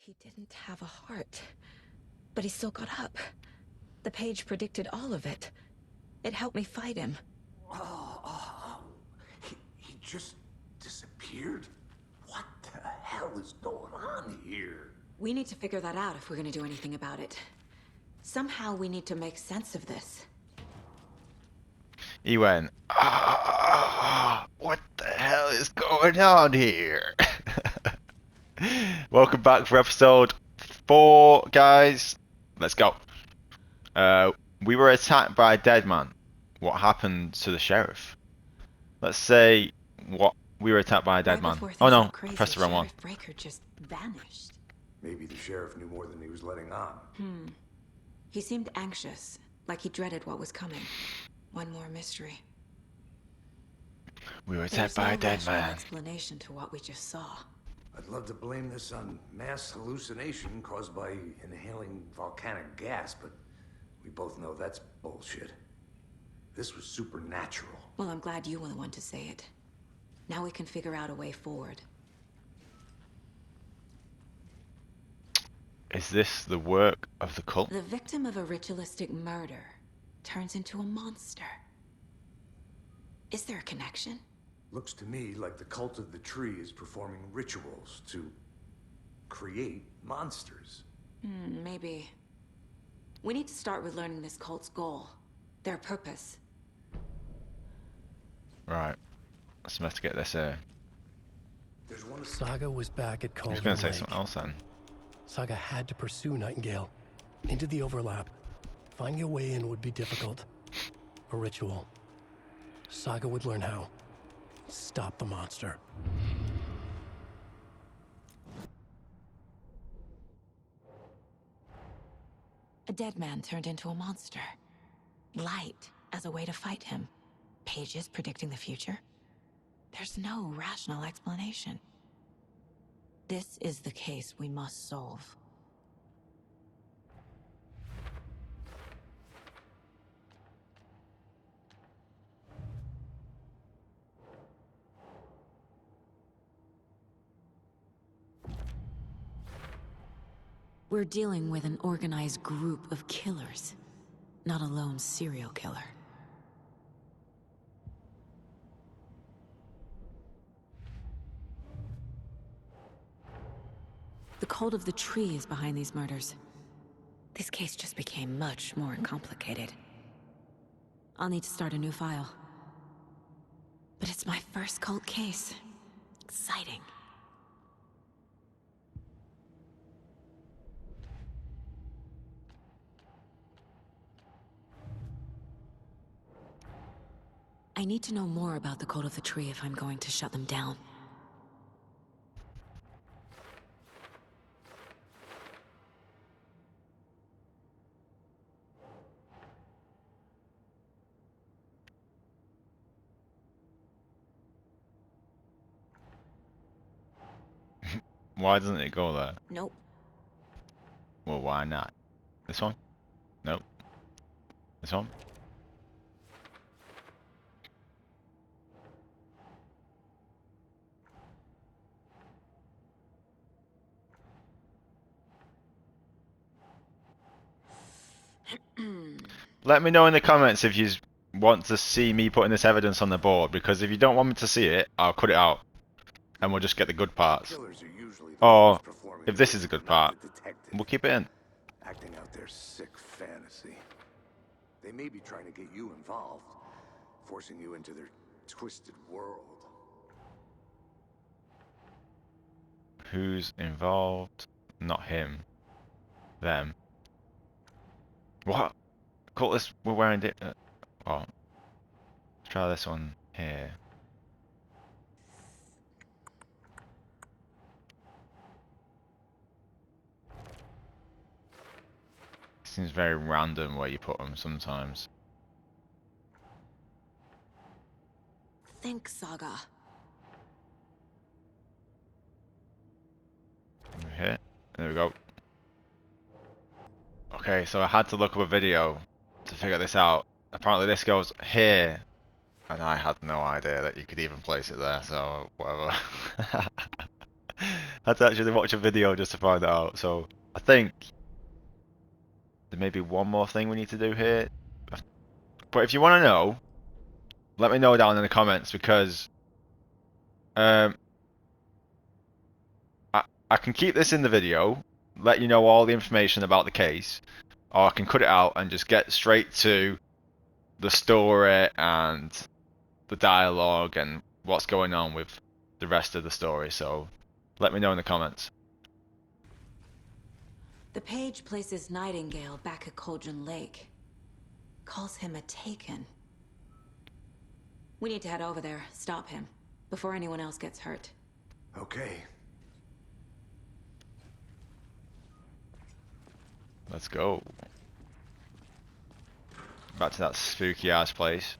He didn't have a heart, but he still got up. The page predicted all of it. It helped me fight him. He just disappeared? What the hell is going on here? We need to figure that out if we're gonna do anything about it. Somehow we need to make sense of this. He went, what the hell is going on here? Welcome back for episode 4, guys. Let's go. We were attacked by a dead man. What happened to the sheriff? Let's say we were attacked by a dead man. Oh no, I pressed the wrong one. Sheriff Breaker just vanished. Maybe the sheriff knew more than he was letting on. He seemed anxious, like he dreaded what was coming. One more mystery. We were attacked There's by no a dead rational man. explanation to what we just saw. I'd love to blame this on mass hallucination caused by inhaling volcanic gas, but we both know that's bullshit. This was supernatural. Well, I'm glad you were the one to say it. Now we can figure out a way forward. Is this the work of the cult? The victim of a ritualistic murder turns into a monster. Is there a connection? Looks to me like the cult of the tree is performing rituals to create monsters. Maybe. We need to start with learning this cult's goal. Their purpose. Right. Let's investigate this here. There's one. Saga was back at I was Cauldron going to say Lake. something else then. Saga had to pursue Nightingale into the overlap. Finding a way in would be difficult. A ritual. Saga would learn how. Stop the monster. A dead man turned into a monster. Light as a way to fight him. Pages predicting the future. There's no rational explanation. This is the case we must solve. We're dealing with an organized group of killers, not a lone serial killer. The cult of the tree is behind these murders. This case just became much more complicated. I'll need to start a new file. But it's my first cult case. Exciting. I need to know more about the cult of the tree if I'm going to shut them down. Why doesn't it go there? Nope. Well, why not? This one? Nope. This one? Let me know in the comments if you want to see me putting this evidence on the board, because if you don't want me to see it, I'll cut it out. And we'll just get the good parts. Killers are usually the Or, ones performing if this the is a good ritual, part, not the detective. we'll keep it in. Acting out their sick fantasy. They may be trying to get you involved, forcing you into their twisted world. Who's involved? Not him. Them. What? Cultists were wearing it. Oh. Let's try this one here. Seems very random where you put them sometimes. Think, Saga. Over here. There we go. Okay, so I had to look up a video to figure this out. Apparently this goes here, and I had no idea that you could even place it there, so whatever. had to actually watch a video just to find that out. So I think there may be one more thing we need to do here. But if you want to know, let me know down in the comments, because I can keep this in the video, let you know all the information about the case, or I can cut it out and just get straight to the story and the dialogue and what's going on with the rest of the story. So let me know in the comments. The page places Nightingale back at Cauldron Lake. Calls him a Taken. We need to head over there, stop him, before anyone else gets hurt. Okay. Let's go. Back to that spooky ass place.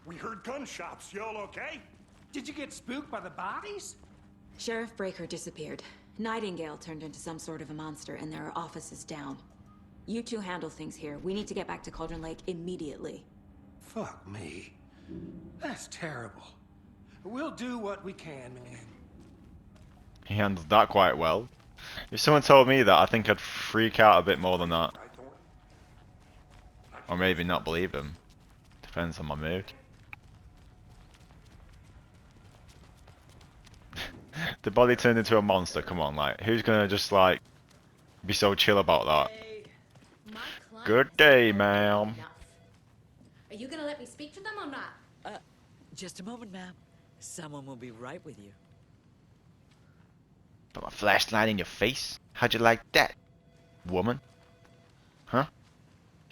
We heard gunshots. Y'all okay? Did you get spooked by the bodies? Sheriff Breaker disappeared. Nightingale turned into some sort of a monster, and there are offices down. You two handle things here. We need to get back to Cauldron Lake immediately. Fuck me. That's terrible. We'll do what we can, man. He handled that quite well. If someone told me that, I think I'd freak out a bit more than that. Or maybe not believe him. Depends on my mood. The body turned into a monster, come on, like, who's gonna just, like, be so chill about that? Good day, ma'am. Are you gonna let me speak to them or not? Just a moment, ma'am. Someone will be right with you. Put my flashlight in your face? How'd you like that, woman? Huh?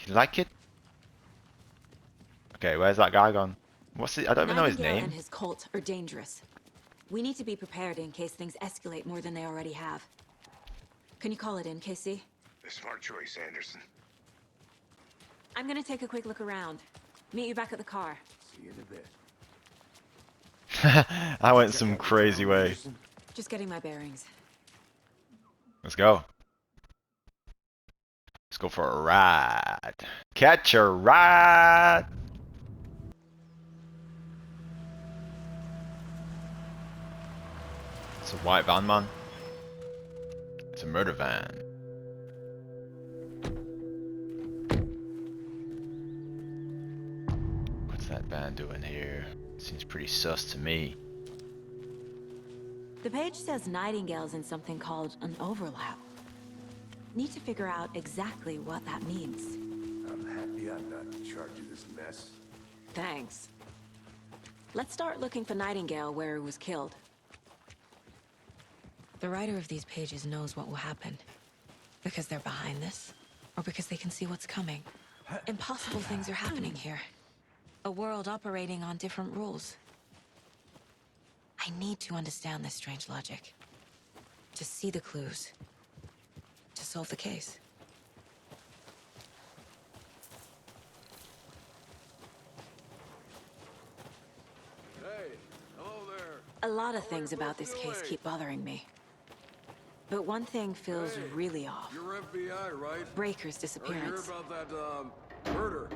You like it? Okay, where's that guy gone? What's it? I don't even know his Nightingale name. and his cult are dangerous. We need to be prepared in case things escalate more than they already have. Can you call it in, Casey? A smart choice, Anderson. I'm gonna take a quick look around. Meet you back at the car. See you in a bit. I went some crazy way. Just getting my bearings. Let's go. Let's go for a ride. Catch a ride. It's a white van, man. It's a murder van. What's that van doing here? Seems pretty sus to me. The page says Nightingale's in something called an overlap. Need to figure out exactly what that means. I'm happy I'm not in charge of this mess. Thanks. Let's start looking for Nightingale where he was killed. The writer of these pages knows what will happen. Because they're behind this, or because they can see what's coming. Impossible things are happening here. A world operating on different rules. I need to understand this strange logic. To see the clues. To solve the case. Hey, hello there. A lot of things about this case keep bothering me. But one thing feels really off. You're FBI, right? Breaker's I hear disappearance. about that, murder.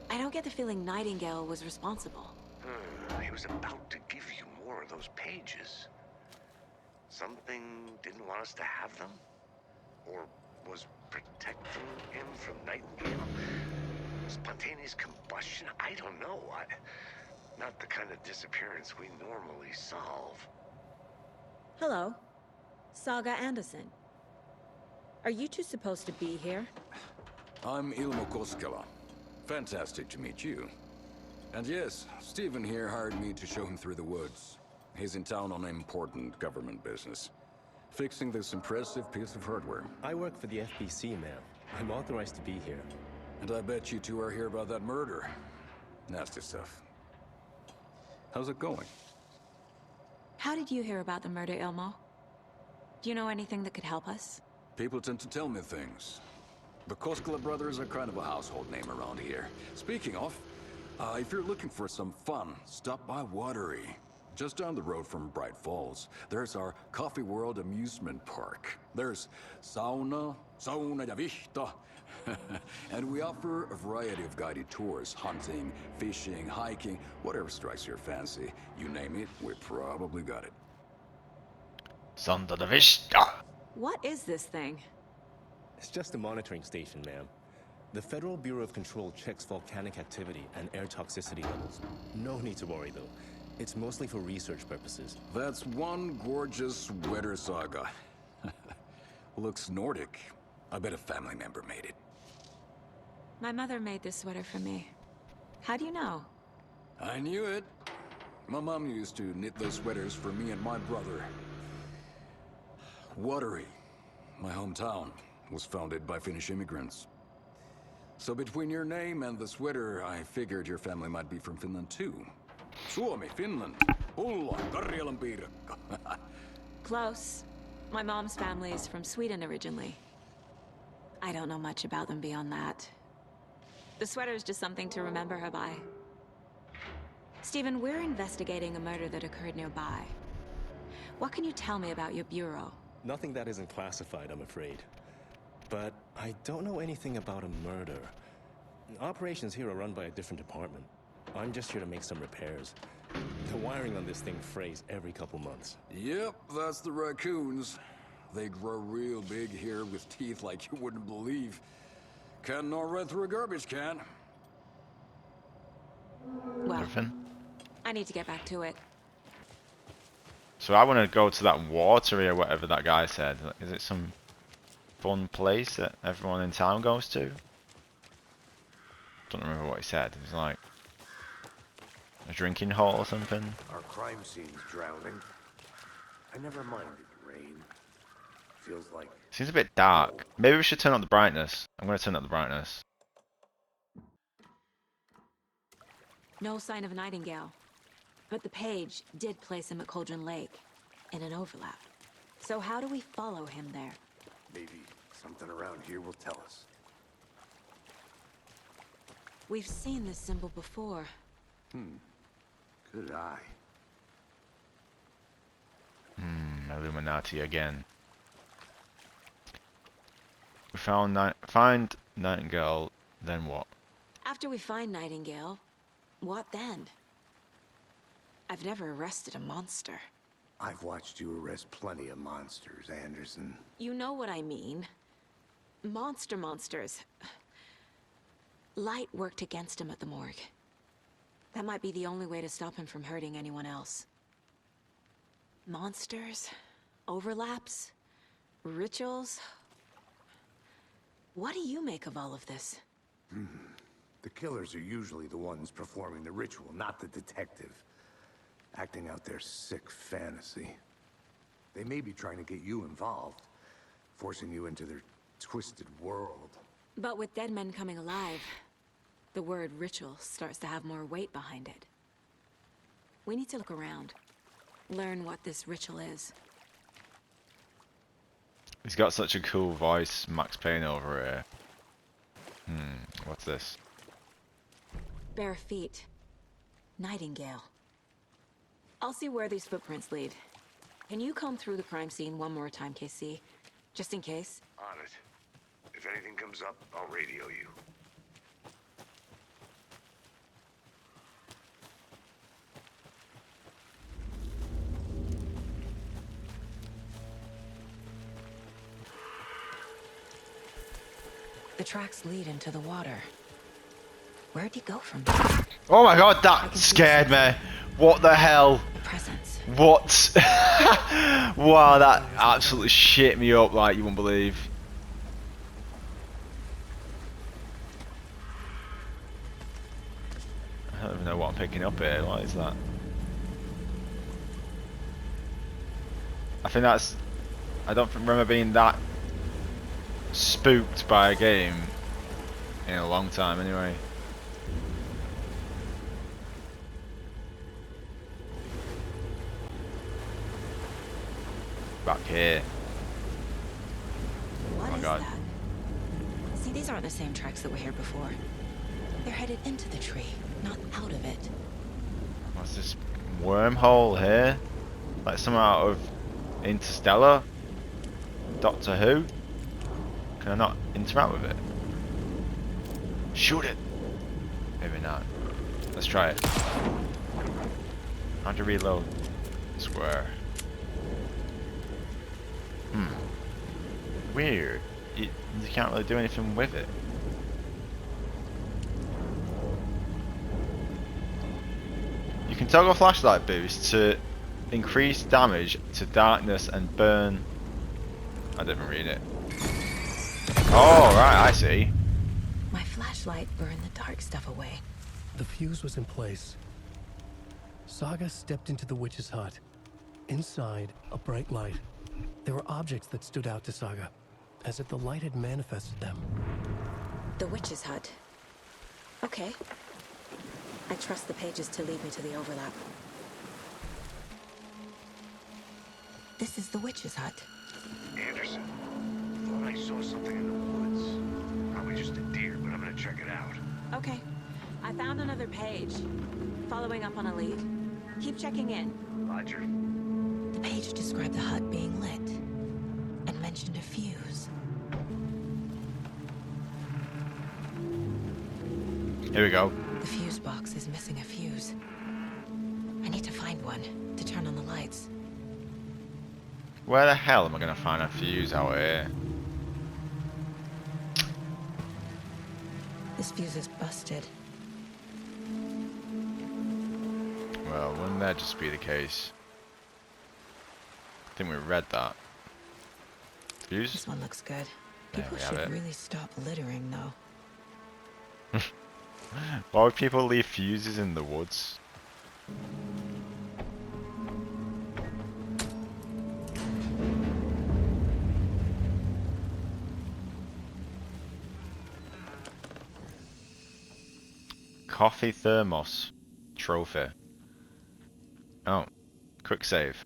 I don't get the feeling Nightingale was responsible. He was about to give you more of those pages. Something didn't want us to have them? Or was protecting him from Nightingale? Spontaneous combustion? I don't know. Not the kind of disappearance we normally solve. Hello. Saga Anderson. Are you two supposed to be here? I'm Ilmo Koskela. Fantastic to meet you. And yes, Stephen here hired me to show him through the woods. He's in town on important government business. Fixing this impressive piece of hardware. I work for the FBC, ma'am. I'm authorized to be here. And I bet you two are here about that murder. Nasty stuff. How's it going? How did you hear about the murder, Ilmo? Do you know anything that could help us? People tend to tell me things. The Koskela brothers are kind of a household name around here. Speaking of, if you're looking for some fun, stop by Watery. Just down the road from Bright Falls, there's our Coffee World amusement park. There's sauna ja vihta. And we offer a variety of guided tours, hunting, fishing, hiking, whatever strikes your fancy. You name it, we probably got it. Sonda de Vista. What is this thing? It's just a monitoring station, ma'am. The Federal Bureau of Control checks volcanic activity and air toxicity levels. No need to worry, though. It's mostly for research purposes. That's one gorgeous sweater, Saga. Looks Nordic. I bet a family member made it. My mother made this sweater for me. How do you know? I knew it. My mom used to knit those sweaters for me and my brother. Watery, my hometown, was founded by Finnish immigrants. So between your name and the sweater, I figured your family might be from Finland too. Suomi, Finland. Pulla, Karjalan piirakka. Close. My mom's family is from Sweden originally. I don't know much about them beyond that. The sweater is just something to remember her by. Stephen, we're investigating a murder that occurred nearby. What can you tell me about your bureau? Nothing that isn't classified, I'm afraid. But I don't know anything about a murder. Operations here are run by a different department. I'm just here to make some repairs. The wiring on this thing frays every couple months. Yep, that's the raccoons. They grow real big here with teeth like you wouldn't believe. Can't gnaw right through a garbage can. Well, Everything. I need to get back to it. So I want to go to that watery or whatever that guy said. Is it some fun place that everyone in town goes to? Don't remember what he said. It was like a drinking hole or something. Our crime scene's drowning. I never minded rain. Feels like... Seems a bit dark. Maybe we should turn up the brightness. I'm going to turn up the brightness. No sign of Nightingale. But the page did place him at Cauldron Lake, in an overlap. So how do we follow him there? Maybe something around here will tell us. We've seen this symbol before. Good eye. Illuminati again. We find Nightingale, then what? After we find Nightingale, what then? I've never arrested a monster. I've watched you arrest plenty of monsters, Anderson. You know what I mean. Monsters. Light worked against him at the morgue. That might be the only way to stop him from hurting anyone else. Monsters? Overlaps? Rituals? What do you make of all of this? The killers are usually the ones performing the ritual, not the detective. Acting out their sick fantasy. They may be trying to get you involved, forcing you into their twisted world. But with dead men coming alive, the word ritual starts to have more weight behind it. We need to look around. Learn what this ritual is. He's got such a cool voice, Max Payne over here. What's this? Bare feet. Nightingale. I'll see where these footprints lead. Can you comb through the crime scene one more time, KC? Just in case? On it. If anything comes up, I'll radio you. The tracks lead into the water. Where'd he go from there? Oh my god, that scared me. What the hell? The presence. What? Wow, that absolutely shit me up like you won't believe. I don't even know what I'm picking up here. What is that? I think that's... I don't remember being that spooked by a game in a long time anyway. Back here. What Oh my is god. that? See, these aren't the same tracks that were here before. They're headed into the tree, not out of it. What's this wormhole here? Like something out of Interstellar? Doctor Who? Can I not interact with it? Shoot it! Maybe not. Let's try it. How to reload? Square. Weird. You can't really do anything with it. You can toggle flashlight boost to increase damage to darkness and burn. I didn't read it. Oh, right, I see. My flashlight burned the dark stuff away. The fuse was in place. Saga stepped into the witch's hut. Inside, a bright light. There were objects that stood out to Saga, as if the light had manifested them. The witch's hut. Okay. I trust the pages to lead me to the overlap. This is the witch's hut. Anderson, thought I saw something in the woods. Probably just a deer, but I'm gonna check it out. Okay. I found another page. Following up on a lead. Keep checking in. Roger. The page described the hut being lit and mentioned a fuse. Here we go. The fuse box is missing a fuse. I need to find one to turn on the lights. Where the hell am I gonna find a fuse out here? This fuse is busted. Well, wouldn't that just be the case? I think we read that. Fuse? This one looks good. There People we have should it. really stop littering, though. Why would people leave fuses in the woods? Coffee thermos trophy. Oh, quick save.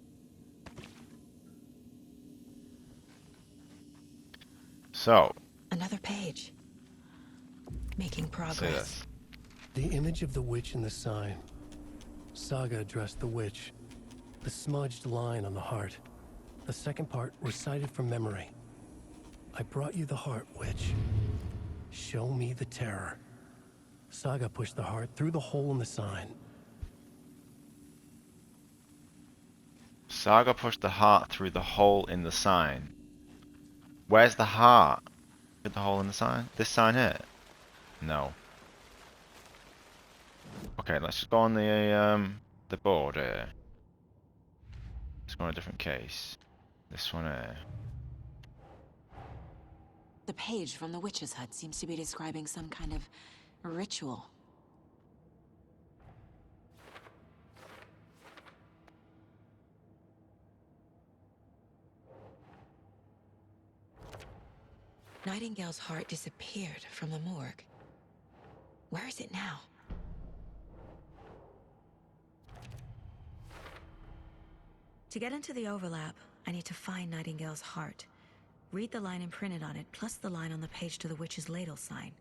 So, Another page. Making see progress. this. The image of the witch in the sign. Saga addressed the witch. The smudged line on the heart. The second part recited from memory. I brought you the heart, witch. Show me the terror. Saga pushed the heart through the hole in the sign. Saga pushed the heart through the hole in the sign. Where's the heart? Through the hole in the sign? This sign here? No. Okay, let's just go on the board here. Let's go on a different case. This one here. The page from the witch's hut seems to be describing some kind of ritual. Nightingale's heart disappeared from the morgue. Where is it now? To get into the overlap, I need to find Nightingale's heart. Read the line imprinted on it, plus the line on the page to the witch's ladle sign.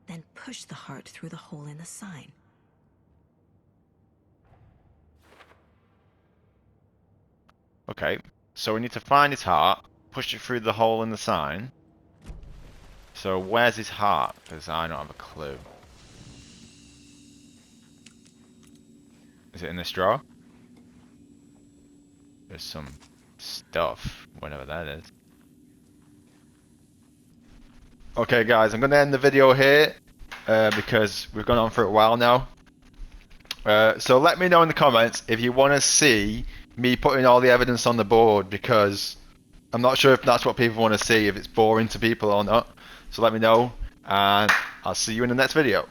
Then push the heart through the hole in the sign. Okay, so we need to find his heart, push it through the hole in the sign. So where's his heart? Because I don't have a clue. Is it in this drawer? There's some stuff, whatever that is. Okay guys, I'm going to end the video here because we've gone on for a while now. So let me know in the comments if you want to see me putting all the evidence on the board, because I'm not sure if that's what people want to see, if it's boring to people or not. So let me know, and I'll see you in the next video.